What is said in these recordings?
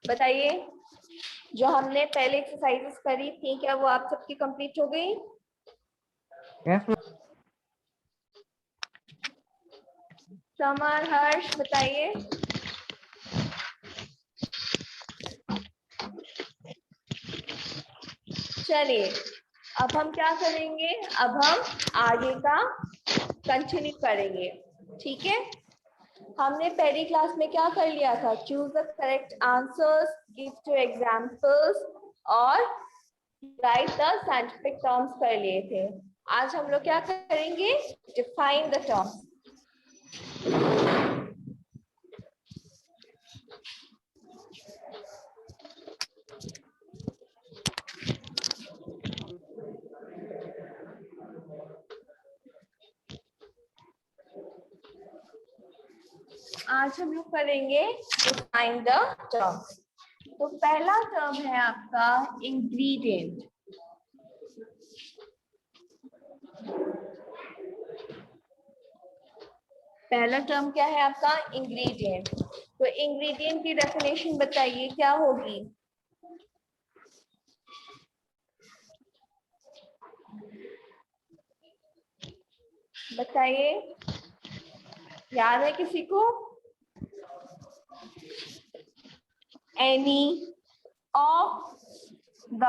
बताइए, जो हमने पहले एक्सरसाइजेस करी थी क्या वो आप सबकी कंप्लीट हो गई? यस। समर, हर्ष बताइए। चलिए अब हम क्या करेंगे, अब हम आगे का कंटिन्यू करेंगे, ठीक है। हमने पहली क्लास में क्या कर लिया था, choose the correct answers, give to examples और राइट द साइंटिफिक टर्म्स कर लिए थे। आज हम लोग क्या करेंगे, डिफाइन द टर्म्स। आज हम लोग करेंगे डिफाइन द टर्म्स। तो पहला टर्म है आपका इंग्रेडिएंट। पहला टर्म क्या है आपका, इंग्रेडिएंट। तो इंग्रेडिएंट की डेफिनेशन बताइए क्या होगी? बताइए, याद है किसी को? Any of the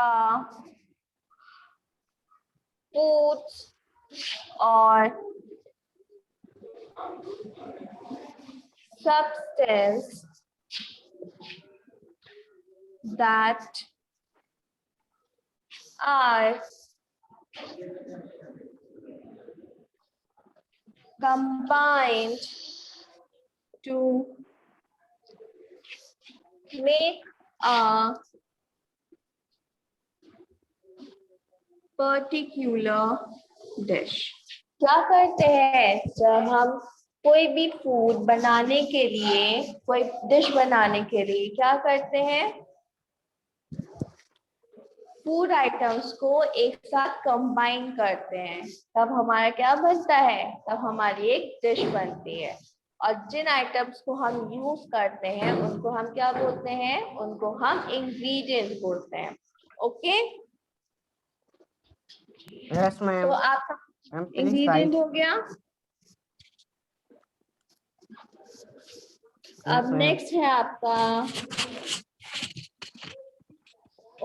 foods or substance that are combined to make a particular dish। क्या करते हैं जब हम कोई भी फूड बनाने के लिए, कोई डिश बनाने के लिए क्या करते हैं, फूड आइटम्स को एक साथ कंबाइन करते हैं, तब हमारा क्या बनता है, तब हमारी एक डिश बनती है। और जिन आइटम्स को हम यूज करते हैं उनको हम क्या बोलते हैं, उनको हम इंग्रेडिएंट बोलते हैं। Okay, yes ma'am. तो आपका मैम प्लीज इंग्रेडिएंट हो गया। अब नेक्स्ट है आपका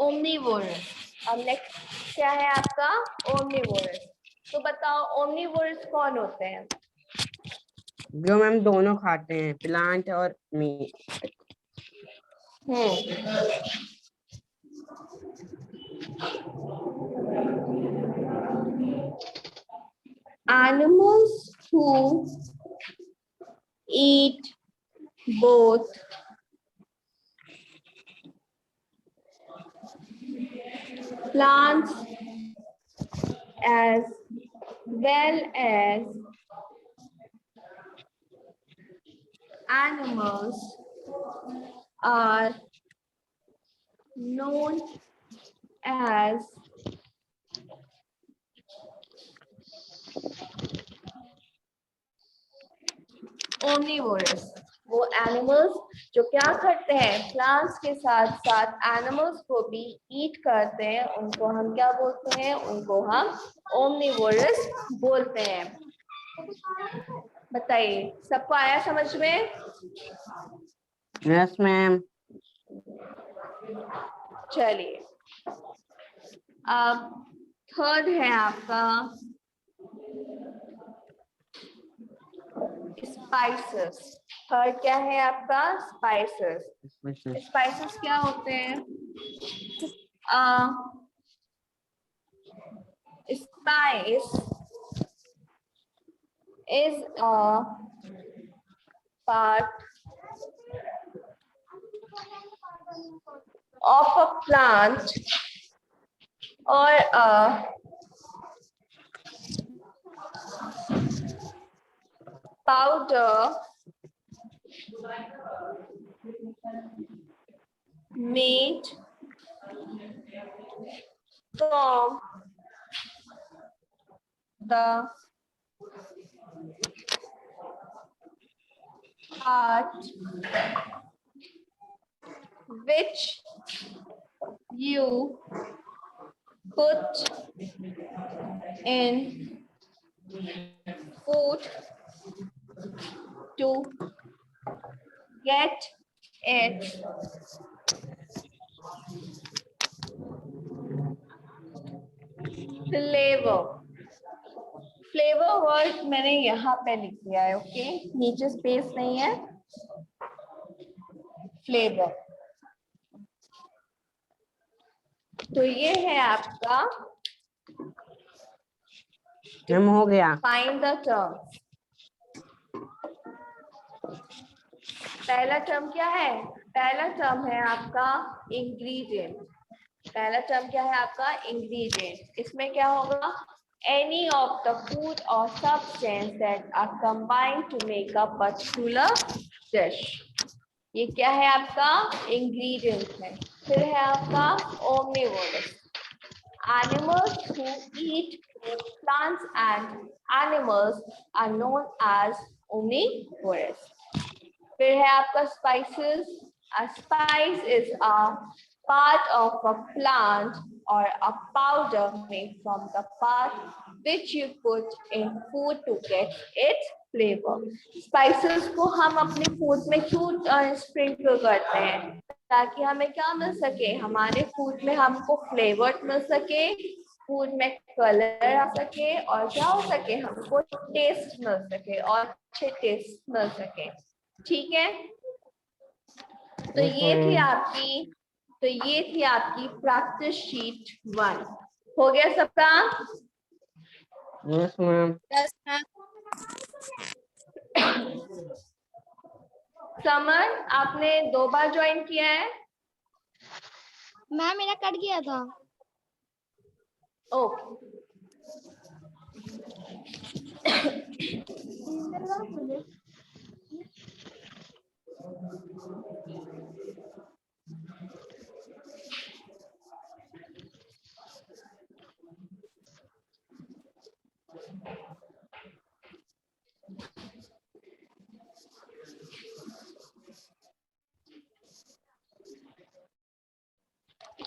ओमनीवोरस। अब नेक्स्ट क्या है आपका, ओमनीवोरस। तो बताओ ओमनीवोरस कौन होते हैं? जो मैम दोनों खाते हैं, प्लांट और meet. Animals who eat both plants as well as animals are known as omnivorous। वो एनिमल्स जो क्या करते हैं, प्लांट्स के साथ साथ एनिमल्स को भी ईट करते हैं, उनको हम क्या बोलते हैं, उनको हम ओमनीवोरस बोलते हैं। बताइए, सबको आया समझ में? Yes ma'am. चलिए अब थर्ड है आपका स्पाइसेस। थर्ड क्या है आपका, स्पाइसेस। स्पाइसेस क्या होते हैं? Spice is a part of a plant or a powder made from the part which you put in food to get it flavor. Flavour word मैंने यहाँ पे लिख दिया है, ओके, नीचे स्पेस नहीं है. फ्लेवर. तो ये है आपका मैम हो गया. Find the term. पहला टर्म क्या है? पहला टर्म है आपका इंग्रेडिएंट. पहला टर्म क्या है आपका? इंग्रेडिएंट. इसमें क्या होगा? Any of the food or substance that are combined to make a particular dish. ये क्या है आपका? इंग्रेडिएंट है. फिर है आपका omnivorous. Animals who eat both plants and animals are known as omnivorous. फिर है आपका spices. A spice is a part of a plant or a powder made from the part which you put in food to get its flavor. Spices को हम अपने food में क्यों sprinkle करते हैं? ताकि हमें क्या मिल सके? हमारे फूड में हमको फ्लेवर मिल सके, फूड में कलर आ सके, और क्या हो सके? हमको टेस्ट मिल सके और अच्छे टेस्ट मिल सके. ठीक है. तो ये थी आपकी प्रैक्टिस शीट 1. हो गया सबका? Yes ma'am. समर, आपने 2 बार ज्वाइन किया है? मैम मेरा कट गया था. ओके.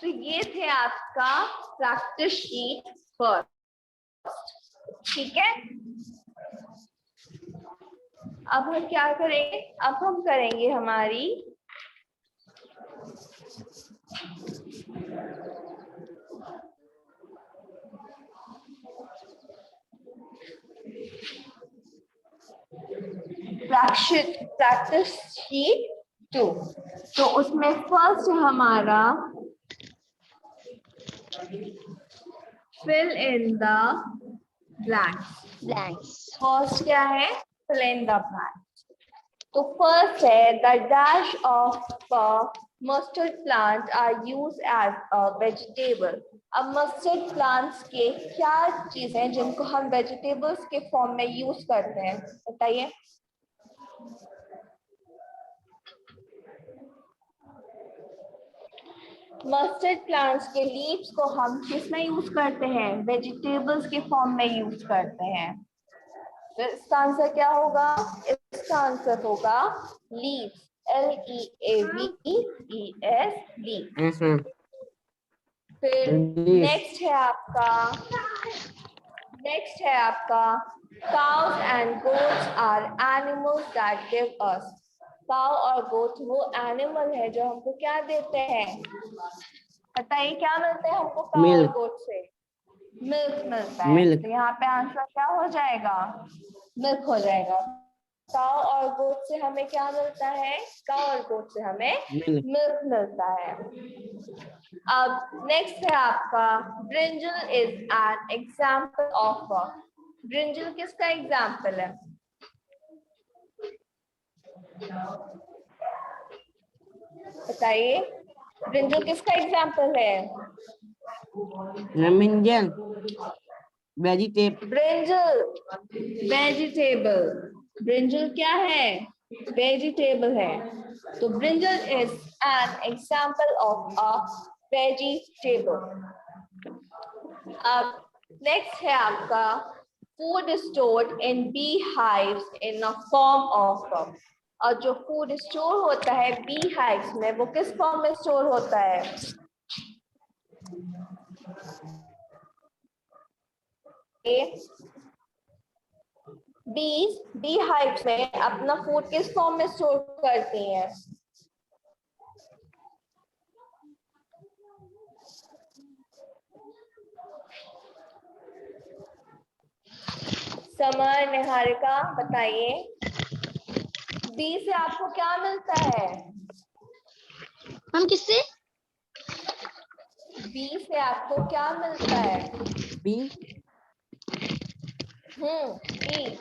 तो ये थे आपका प्रैक्टिस शीट फर्स्ट. ठीक है. अब हम क्या करेंगे? अब हम करेंगे हमारी प्रैक्टिस शीट 2. तो उसमें फर्स्ट हमारा fill in the blanks. First क्या है? fill in the blanks. तो फर्स्ट है the dash of mustard plant are used as a vegetable. अब मस्टर्ड प्लांट्स के क्या चीजें हैं जिनको हम वेजिटेबल्स के फॉर्म में यूज करते हैं? बताइए. मस्टर्ड प्लांट्स के लीव्स को हम किस में यूज करते हैं? वेजिटेबल्स के फॉर्म में यूज करते हैं. तो इसका आंसर क्या होगा? इसका आंसर होगा leaves. LEAVES leaves. Yes ma'am. फिर नेक्स्ट है आपका cows and goats are animals that give us. Cow और गोट वो एनिमल है जो हमको क्या देते हैं? बताइए क्या मिलते हैं हमको काउ और गोट से? मिल्क मिलता है. मिल्क. तो यहाँ पे आंसर क्या हो जाएगा? मिल्क हो जाएगा. काउ और गोट से हमें क्या मिलता है? काउ और गोट से हमें मिल्क मिलता है. अब नेक्स्ट है आपका brinjal is an example of. Brinjal किसका एग्जाम्पल है? बताइए. ब्रिंजल किसका एग्जाम्पल है? Brinjal vegetable. Brinjal vegetable. Brinjal क्या है? वेजिटेबल है. तो brinjal is an example of a vegetable. अब नेक्स्ट है आपका food stored in beehives in a form of और जो फूड स्टोर होता है बी हाइव्स में, वो किस फॉर्म में स्टोर होता है? बीज बी हाइव्स में अपना फूड किस फॉर्म में स्टोर करती हैं? समर, निहारिका बताइए, बी से आपको क्या मिलता है? हम किससे? बी से आपको क्या मिलता है? Bee bee.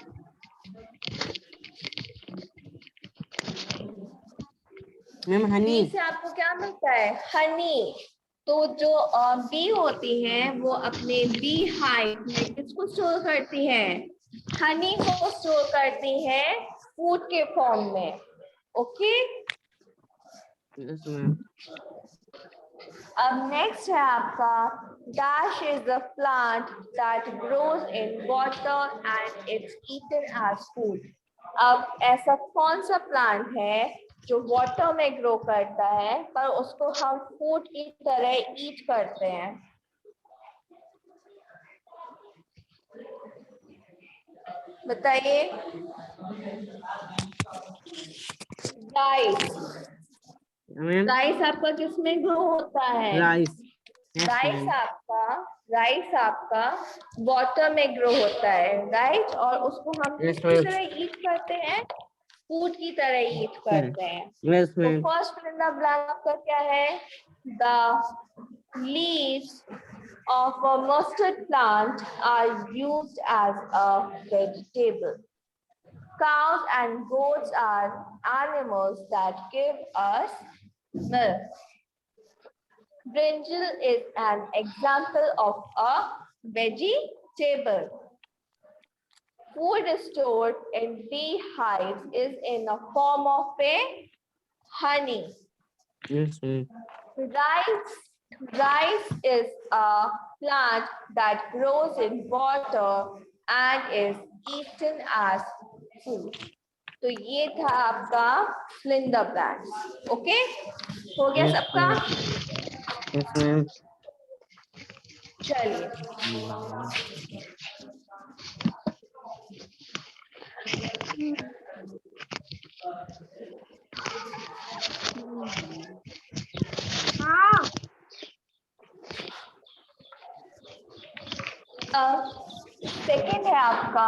Ma'am honey. Bee से आपको क्या मिलता है? हनी। तो जो बी होती हैं वो अपने बी हाइव में किसको स्टोर करती हैं? हनी को स्टोर करती हैं फूड के फॉर्म में। Okay, yes ma'am. अब नेक्स्ट है आपका dash is a plant that grows in water and it's eaten as food. अब ऐसा कौन सा प्लांट है जो वाटर में ग्रो करता है पर उसको हम फूड की तरह ईट करते हैं? बताइए। राइस। मैम राइस आपका किसमें ग्रो होता है? राइस। Yes rice ma'am. आपका वाटर में ग्रो होता है, राइट? और उसको हम यस किसकी मैम। तरह ईट करते हैं? फूड की तरह ईट करते हैं। यस तो ma'am. First fill in the blank आपका क्या है? The leaves of a mustard plant are used as a vegetable. Cows and goats are animals that give us milk. Brinjal is an example of a vegetable. Food stored in beehives is in a form of a honey. Yes ma'am. Rice is a plant that grows in water and is eaten as food. तो ये था आपका Flinder plant. Okay, हो गया yes सबका? Ma'am. Yes ma'am. चलिए, second है आपका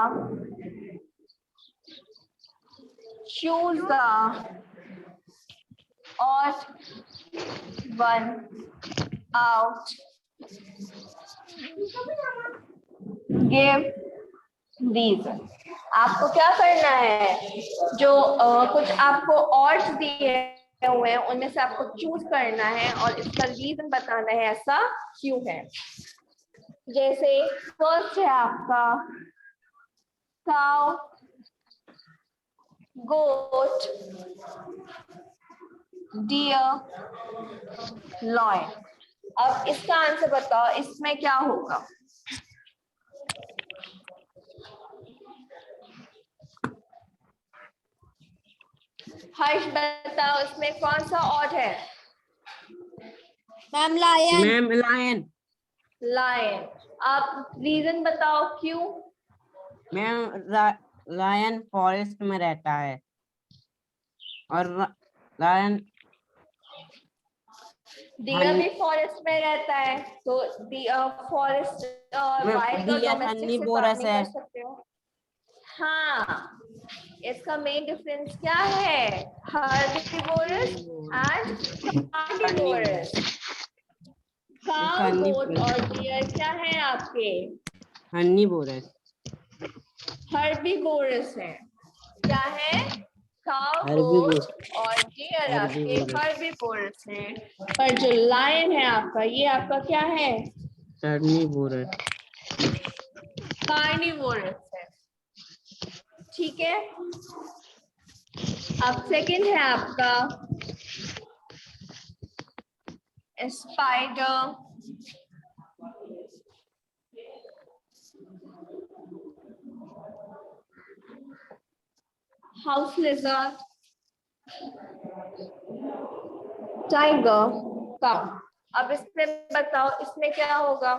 choose the odd one out, give reason। आपको क्या करना है? जो कुछ आपको ऑड्स दिए हुए हैं उनमें से आपको चूज करना है और इसका रीजन बताना है ऐसा क्यों है। जैसे फर्स्ट है आपका काउ, गोट, डियर, लॉयन। अब इसका आंसर बताओ, इसमें क्या होगा? हर्ष बताओ, इसमें कौन सा ऑड है? Ma'am lion. Ma'am lion. Lion. आप रीजन बताओ क्यों? मैम लायन फॉरेस्ट में रहता है और लायन डियर भी फॉरेस्ट में रहता है, तो फॉरेस्ट और वाइल्ड का डियर डोमेस्टिक से बात हर्निवोरस नहीं है। कर सकते हो। हाँ, इसका मेन डिफरेंस क्या है? Herbivores and carnivorous. काउ, गोट और डियर क्या है आपके? हर्निवोरस। हर्बिवोरस है। क्या है? Cow, herbivores. गोट और डियर आपके हर्बिवोरस। हर्बिवोरस हैं। पर जो लायन है आपका, ये आपका क्या है? कार्निवोरस। कार्निवोरस है। ठीक है, अब सेकंड है आपका spider, house lizard, tiger, cow. अब इसमें बताओ इसमें क्या होगा?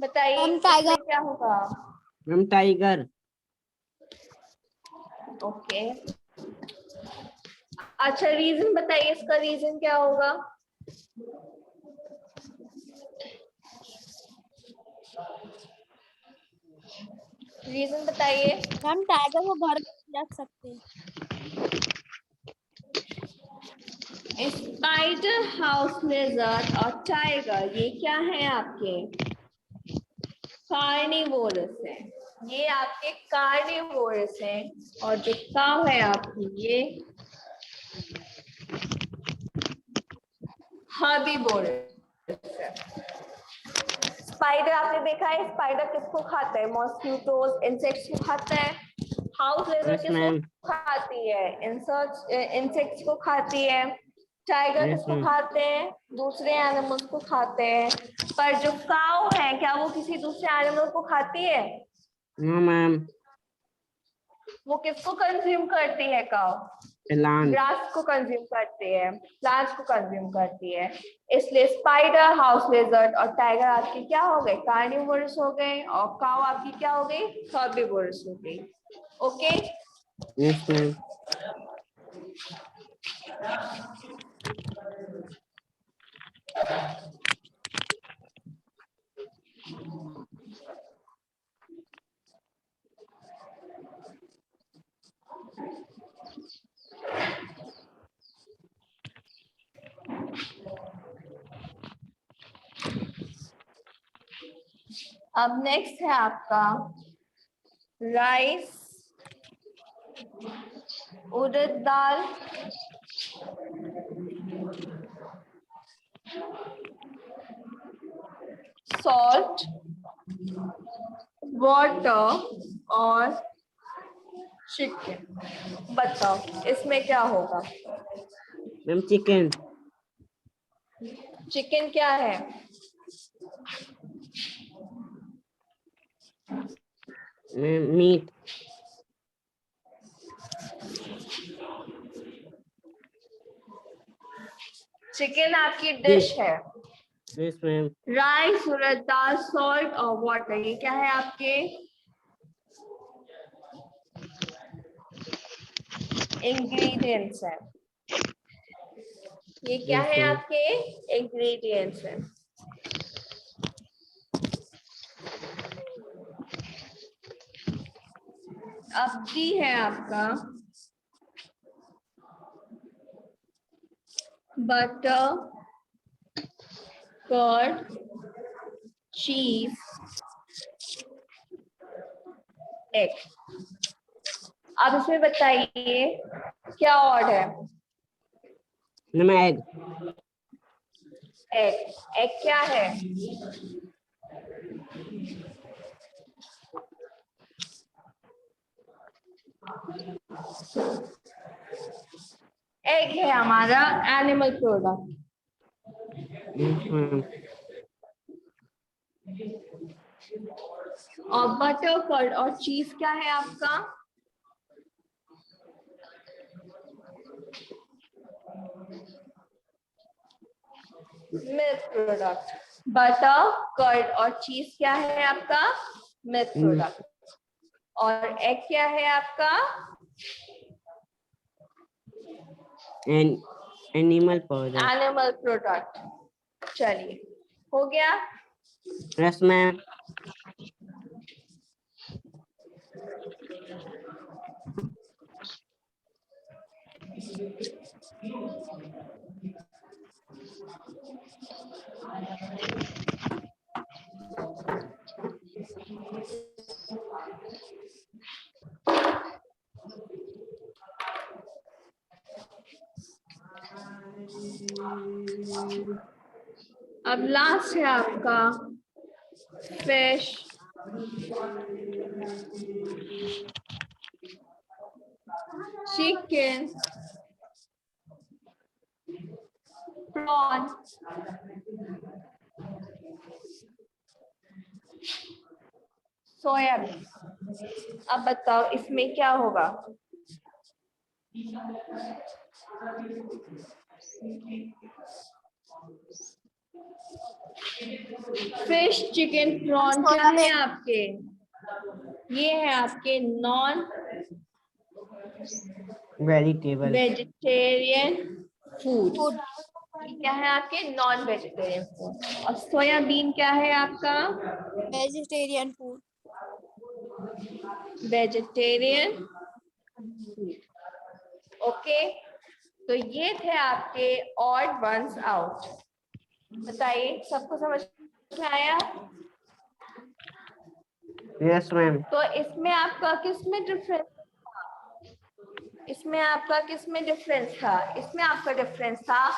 बताइए हम इसमें टाइगर। क्या होगा? Ma'am tiger. ओके, अच्छा रीजन बताइए, इसका रीजन क्या होगा? रीजन बताइए। हम टाइगर को घर में रख सकते हैं। स्पाइडर, हाउस लेजर्ड और टाइगर ये क्या है आपके? कार्निवोरस है। ये आपके कार्निवोरस हैं। और जो काव है आपकी ये हर्बीवोरस है। स्पाइडर आपने देखा है, स्पाइडर किसको खाता है? मॉस्किटोज, इंसेक्ट्स को खाता है। हाउस लेजर यस किसको मैम। खाती है? इंसेक्ट्स को खाती है। टाइगर यस किसको मैम। खाते हैं? दूसरे एनिमल्स को खाते हैं। पर जो काऊ है क्या वो किसी दूसरे एनिमल को खाती है? No ma'am. वो किसको कंज्यूम करती है काऊ? प्लांट। ग्रास को कंज्यूम करती है, प्लांट्स को कंज्यूम करती है। इसलिए स्पाइडर, हाउस लेजर्ड और टाइगर आपकी क्या हो गए? कार्निवोरस हो गए। और काऊ आपकी क्या हो गई? हर्बीवोरस हो गई। Okay, yes ma'am. अब नेक्स्ट है आपका राइस, उड़द दाल, सॉल्ट, वाटर और चिकन। बताओ इसमें क्या होगा? Ma'am chicken. चिकन क्या है? Ma'am meat. चिकन आपकी फिश। डिश है। Yes ma'am. राइस, उड़द दाल, सॉल्ट और वाटर ये क्या है आपके? इंग्रेडिएंट्स है। ये क्या यस है मैम। आपके? इंग्रेडिएंट्स है। अब डी है आपका बटर, कर्ड, चीज, एग। अब इसमें बताइए क्या ऑर्ड है? Ma'am egg. एग। एग क्या है? एग है हमारा एनिमल प्रोडक्ट। Yes ma'am. और बटर, कर्ड और चीज क्या है आपका? Milk product. बटर, कर्ड और चीज क्या है आपका? Milk product. और एग क्या है आपका? Animal product. Animal product. चलिए हो गया। Yes ma'am. अब लास्ट है आपका फिश, चिकन, प्रॉन, सोयाबीन। अब बताओ इसमें क्या होगा? फिश, चिकन, प्रॉन क्या है आपके? ये है आपके non vegetable. Vegetarian food. Food. क्या है आपके? Non vegetarian food. और सोयाबीन क्या है आपका? Vegetarian food. Vegetarian food. Okay, तो ये थे आपके ऑड वंस आउट। बताइए सबको समझ में आया? Yes ma'am. तो इसमें आपका किसमें डिफरेंस? इसमें आपका किसमें डिफरेंस था? इसमें आपका डिफरेंस था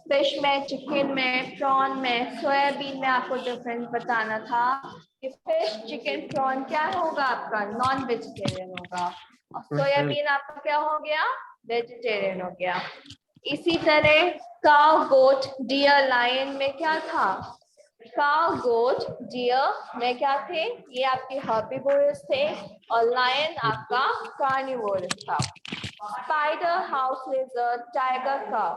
फिश में, चिकन में, प्रॉन में, सोयाबीन में आपको डिफरेंस बताना था कि फिश, चिकन, प्रॉन क्या होगा आपका? नॉन वेजिटेरियन होगा, और सोयाबीन आपका क्या हो गया? वेजिटेरियन हो गया। इसी तरह काउ, गोट, डियर, लायन में क्या था? काउ, गोट, डियर में क्या थे? ये आपके हर्बीवोरस थे, और लायन आपका कार्निवोरस था। Spider, house लेजर्ड, tiger, cow.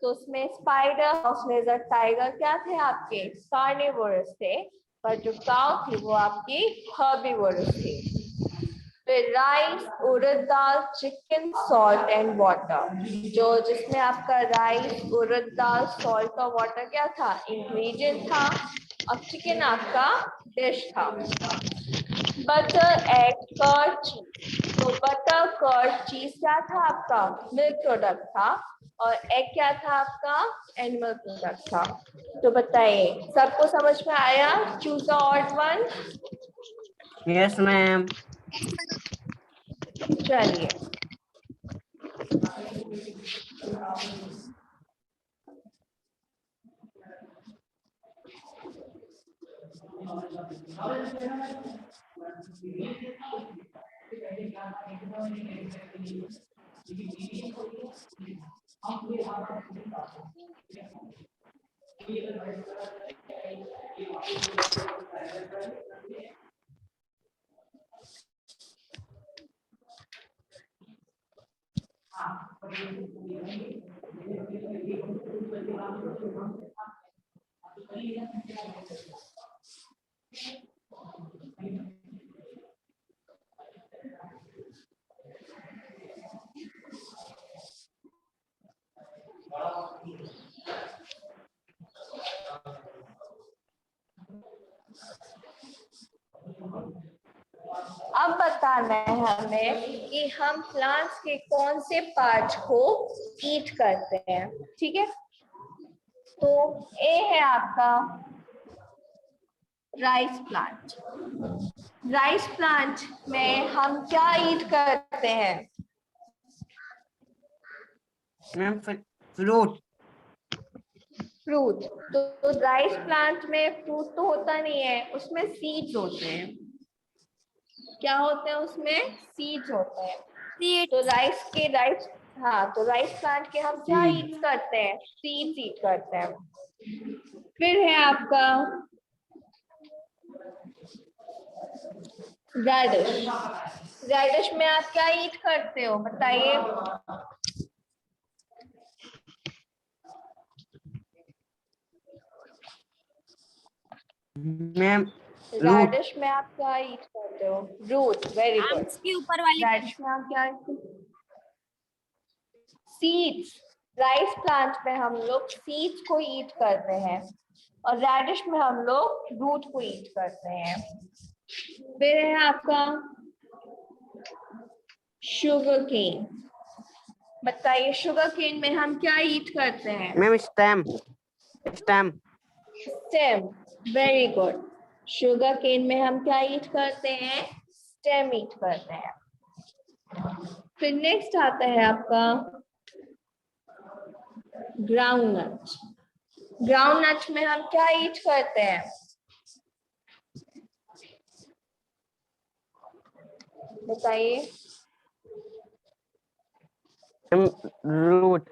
तो उसमें स्पाइडर, हाउस लेजर्ड, टाइगर क्या थे आपके? कार्निवोरस थे, पर जो काउ थी वो आपकी हर्बीवोरस थी। फिर राइस, उड़द दाल, चिकन, सॉल्ट एंड वाटर। जो जिसमें आपका राइस, उड़द दाल, सॉल्ट और वाटर क्या था? इंग्रेडिएंट था, और चिकन आपका डिश था। बटर, एग, कर्ड, चीज। तो बटर, कर्ड, चीज क्या था आपका? मिल्क प्रोडक्ट था, और एग क्या था आपका? एनिमल प्रोडक्ट था। तो बताइए सबको समझ में आया? Choose the odd one. Yes ma'am. चलिए, अब बताना है हमें कि हम प्लांट्स के कौन से पार्ट को ईट करते हैं। ठीक है, तो ए है आपका राइस प्लांट। राइस प्लांट में हम क्या ईट करते हैं? Ma'am fruit. फ्रूट। तो राइस प्लांट में फ्रूट तो होता नहीं है, उसमें सीड्स होते हैं। क्या होते हैं उसमें? सीड्स होते हैं। सीड। तो राइस, हाँ, तो राइस प्लांट के हम क्या Seed. ईट करते हैं? सीड्स ईट करते हैं। फिर है आपका रेडिश। रेडिश में आप क्या ईट करते हो? बताइए। Ma'am root. रेडिश में आप क्या ईट करते हो? रूट। Very good. आर्म्स के ऊपर वाली। रेडिश में आप क्या? सीड्स। राइस प्लांट में हम लोग सीड्स को ईट करते हैं, और रेडिश में हम लोग रूट को ईट करते हैं। फिर है आपका शुगर केन। बताइए शुगर केन में हम क्या ईट करते हैं? Ma'am stem. Stem. Stem. Very good. Sugar cane में हम क्या ईट करते हैं? स्टेम ईट करते हैं। फिर नेक्स्ट आता है आपका ग्राउंडनट। ग्राउंडनट में हम क्या ईट करते हैं? बताइए। रूट।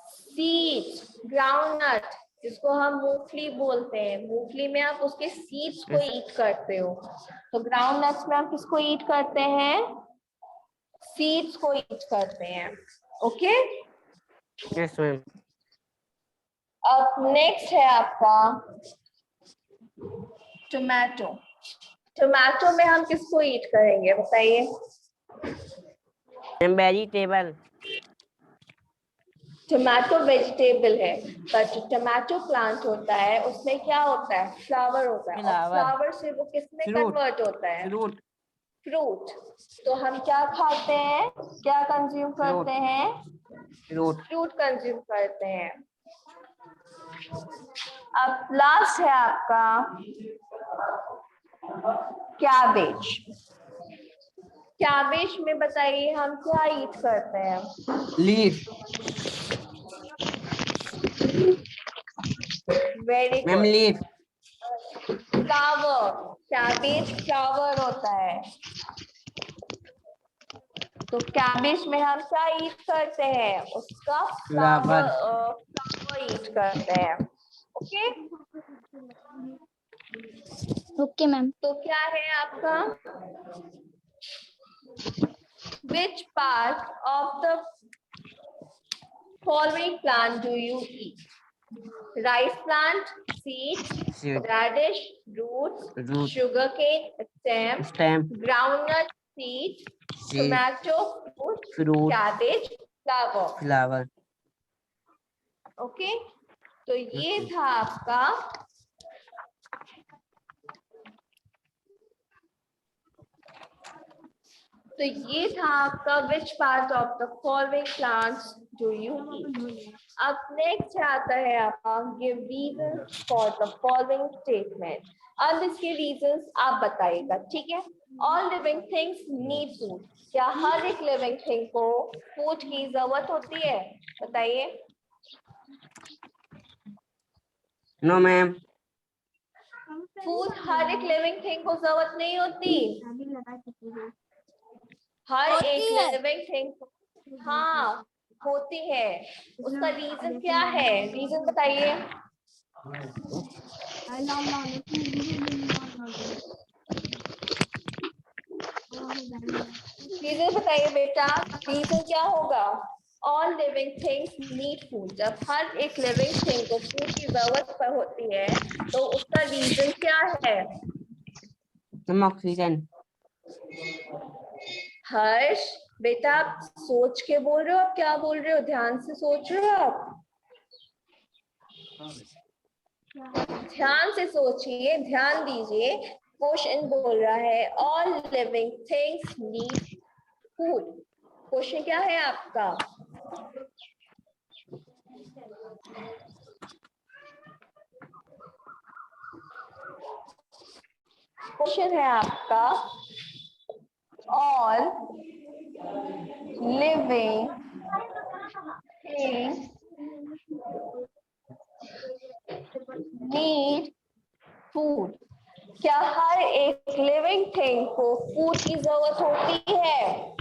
सीड्स। ग्राउंडनट जिसको हम मूंगफली बोलते हैं। मूंगफली में आप उसके सीड्स को ईट करते हो। तो ग्राउंड नट्स में आप किसको ईट करते हैं? सीड्स को ईट करते हैं। ओके। Yes ma'am. अब नेक्स्ट है आपका टोमेटो। टोमेटो में हम किसको ईट करेंगे बताइए? वेजिटेबल। टोमेटो वेजिटेबल है, बट जो टोमेटो प्लांट होता है उसमें क्या होता है? फ्लावर होता है। और फ्लावर। फ्लावर से वो किसमें फ्रूट। कन्वर्ट होता है? फ्रूट। फ्रूट। तो हम क्या खाते हैं, क्या कंज्यूम करते हैं? फ्रूट। फ्रूट कंज्यूम करते हैं। अब लास्ट है आपका कैबेज। कैबेज में बताइए हम क्या ईट करते हैं? Leaf. Very ma'am good. Leaf. Flower. Cabbage flower होता है। तो कैबेज में हम क्या ईट करते हैं? उसका फ्लावर। फ्लावर ईट करते हैं। ओके। Okay ma'am. तो क्या है आपका? Which part of the following plant do you eat? Rice plant, seeds, Seed. radish, roots, Root. sugarcane, stem, Stem. groundnut, seed, Seed. tomato, fruit, Fruit. cabbage, flower. Flower. Okay. तो ये था आपका which part of the following plants do you eat? अब next आता है आपका give reasons for the following statement. अब इसके रीजंस आप बताइएगा, ठीक है? All living things need food. क्या हर एक लिविंग थिंग को फूड की जरूरत होती है? बताइए। No ma'am. फूड हर एक लिविंग थिंग को जरूरत नहीं होती। हर एक होती है। लिविंग थिंग, हाँ होती है। उसका रीजन क्या है? रीजन बताइए। रीजन बताइए बेटा, रीजन क्या होगा? All living things need food. जब हर एक लिविंग थिंग को फूड की जरूरत होती है तो उसका रीजन क्या है? ऑक्सीजन। हर्ष बेटा, आप सोच के बोल रहे हो, आप क्या बोल रहे हो? ध्यान से सोच रहे हो आप? ध्यान से सोचिए, ध्यान दीजिए। क्वेश्चन बोल रहा है all living things need food. Question क्या है आपका? क्वेश्चन है आपका all living things need food. क्या हर एक लिविंग थिंग को फूड की जरूरत होती है?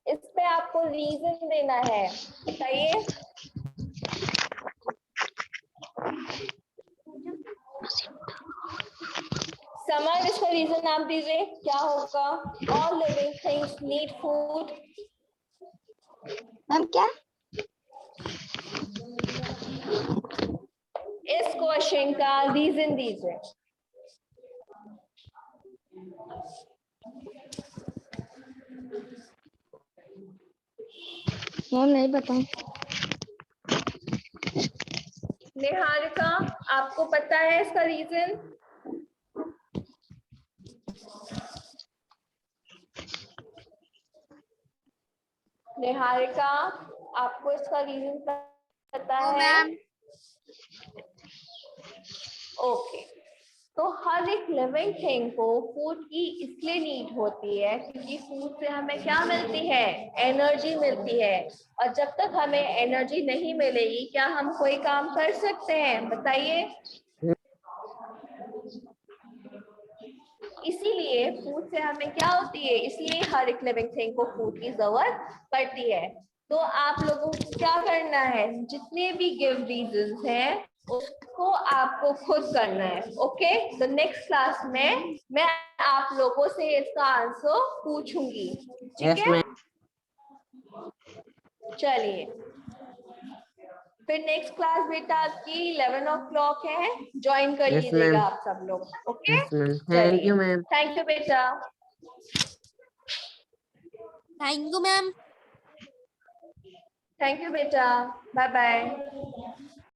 इस पे आपको रीजन देना है, बताइए। समर, इसका रीजन आप दीजिए, क्या होगा? All living things need food. Ma'am क्या? इस क्वेश्चन का रीजन दीजिए। मैम नहीं पता। निहारिका, आपको पता है इसका रीजन? निहारिका, आपको इसका रीजन पता है? ओके। तो हर एक लिविंग थिंग को फूड की इसलिए नीड होती है क्योंकि फूड से हमें क्या मिलती है? एनर्जी मिलती है। और जब तक हमें एनर्जी नहीं मिलेगी क्या हम कोई काम कर सकते हैं? बताइए। इसीलिए फूड से हमें क्या होती है? इसलिए हर एक लिविंग थिंग को फूड की जरूरत पड़ती है। तो आप लोगों को क्या करना है? जितने भी गिव रीजंस हैं उसको आपको खुद करना है। ओके, तो नेक्स्ट क्लास में मैं आप लोगों से इसका आंसर पूछूंगी, ठीक यस है? मैम। चलिए, फिर नेक्स्ट क्लास बेटा आपकी 11 o'clock है, ज्वाइन कर Yes, लीजिएगा ma'am. आप सब लोग। ओके, यस मैम, थैंक चलिए, यू मैम। थैंक यू बेटा। Thank you ma'am. Thank you बेटा, बाय बाय।